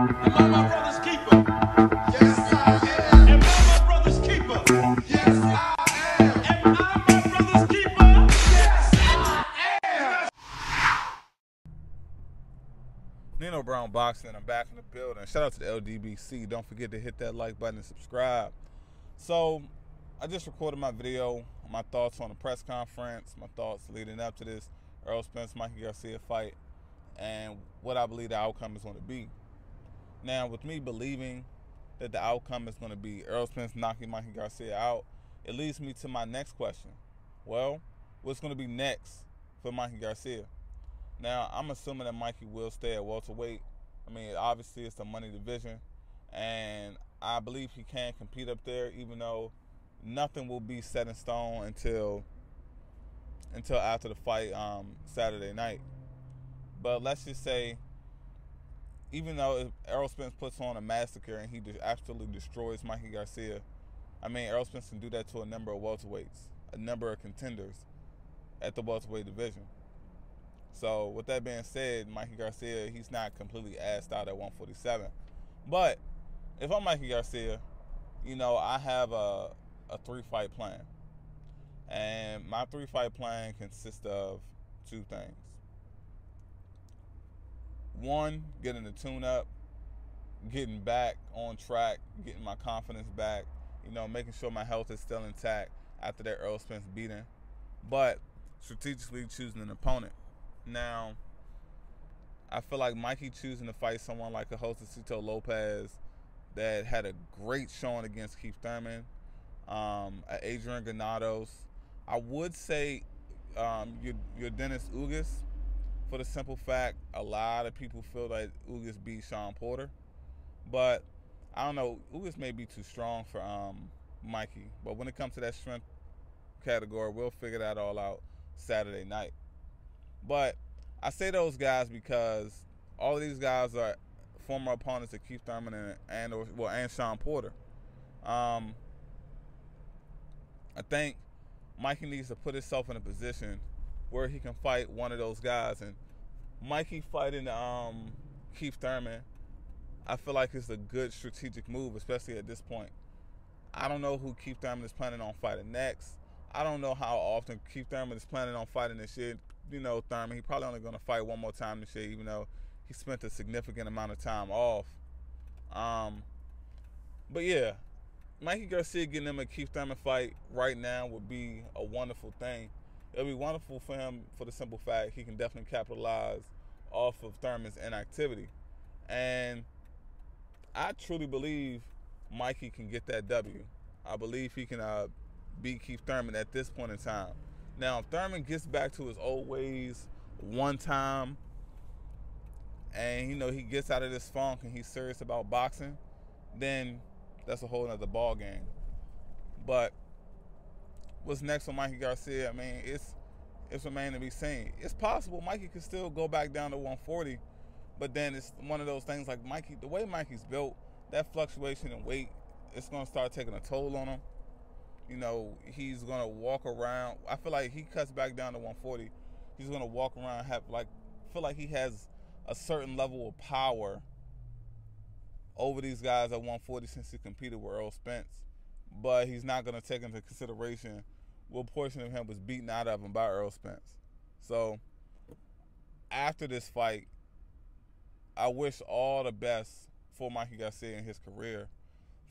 Am I my brother's keeper? Yes, I am. Am I my brother's keeper? Yes, I am. Am I my brother's keeper? Yes, I am. Nino Brown Boxing, I'm back in the building. Shout out to the LDBC. Don't forget to hit that like button and subscribe. So, I just recorded my video, my thoughts on the press conference, my thoughts leading up to this Errol Spence Mikey Garcia fight, and what I believe the outcome is going to be. Now, with me believing that the outcome is going to be Errol Spence knocking Mikey Garcia out, it leads me to my next question. Well, what's going to be next for Mikey Garcia? Now, I'm assuming that Mikey will stay at welterweight. I mean, obviously it's the money division, and I believe he can compete up there, even though nothing will be set in stone until after the fight Saturday night. But let's just say, even though if Errol Spence puts on a massacre and he absolutely destroys Mikey Garcia, I mean, Errol Spence can do that to a number of welterweights, a number of contenders at the welterweight division. So with that being said, Mikey Garcia, he's not completely assed out at 147. But if I'm Mikey Garcia, you know, I have a 3-fight plan. And my 3-fight plan consists of 2 things. 1, getting the tune-up, getting back on track, getting my confidence back, you know, making sure my health is still intact after that Errol Spence beating, but strategically choosing an opponent. Now, I feel like Mikey choosing to fight someone like a Josecito Lopez that had a great showing against Keith Thurman, Adrian Granados. I would say your Dennis Ugas, for the simple fact a lot of people feel like Ugas beat Sean Porter. But I don't know, Ugas may be too strong for Mikey. But when it comes to that strength category, we'll figure that all out Saturday night. But I say those guys because all of these guys are former opponents of Keith Thurman and Sean Porter. I think Mikey needs to put himself in a position where he can fight one of those guys. And Mikey fighting Keith Thurman, I feel like it's a good strategic move, especially at this point. I don't know who Keith Thurman is planning on fighting next. I don't know how often Keith Thurman is planning on fighting this year. You know, Thurman, he's probably only going to fight one more time this year, even though he spent a significant amount of time off. But yeah, Mikey Garcia getting him a Keith Thurman fight right now would be a wonderful thing. It'll be wonderful for him for the simple fact he can definitely capitalize off of Thurman's inactivity. And I truly believe Mikey can get that W. I believe he can beat Keith Thurman at this point in time. Now, if Thurman gets back to his old ways one time and, you know, he gets out of this funk and he's serious about boxing, then that's a whole nother ball game. But what's next for Mikey Garcia? I mean, it's remaining to be seen. It's possible Mikey could still go back down to 140, but then it's one of those things like Mikey, the way Mikey's built, that fluctuation in weight, it's going to start taking a toll on him. You know, he's going to walk around. I feel like he cuts back down to 140. He's going to walk around, feel like he has a certain level of power over these guys at 140 since he competed with Errol Spence. But he's not going to take into consideration what portion of him was beaten out of him by Errol Spence. So, after this fight, I wish all the best for Mikey Garcia in his career.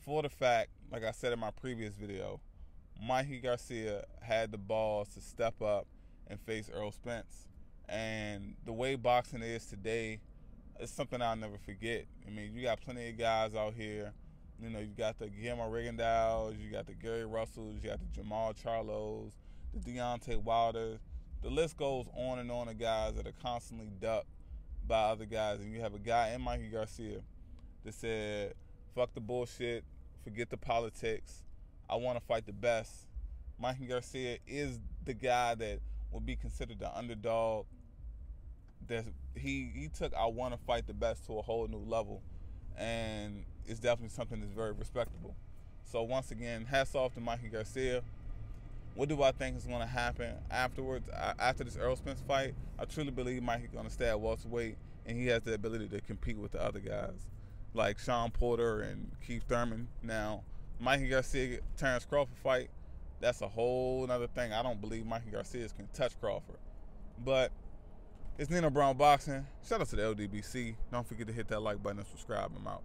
For the fact, like I said in my previous video, Mikey Garcia had the balls to step up and face Errol Spence. And the way boxing is today, it's something I'll never forget. I mean, you got plenty of guys out here. You know, you got the Guillermo Rigondeaux, you got the Gary Russells, you got the Jamal Charlos, the Deontay Wilder. The list goes on and on of guys that are constantly ducked by other guys. And you have a guy in Mikey Garcia that said, fuck the bullshit, forget the politics, I want to fight the best. Mikey Garcia is the guy that would be considered the underdog. That he took I want to fight the best to a whole new level, and it's definitely something that's very respectable. So once again, hats off to Mikey Garcia. What do I think is going to happen afterwards? After this Errol Spence fight, I truly believe Mikey's going to stay at welterweight, and he has the ability to compete with the other guys. like Sean Porter and Keith Thurman. Now, Mikey Garcia, Terrence Crawford fight, that's a whole other thing. I don't believe Mikey Garcia can touch Crawford. But it's Nino Brown Boxing. Shout out to the LDBC. Don't forget to hit that like button and subscribe. I'm out.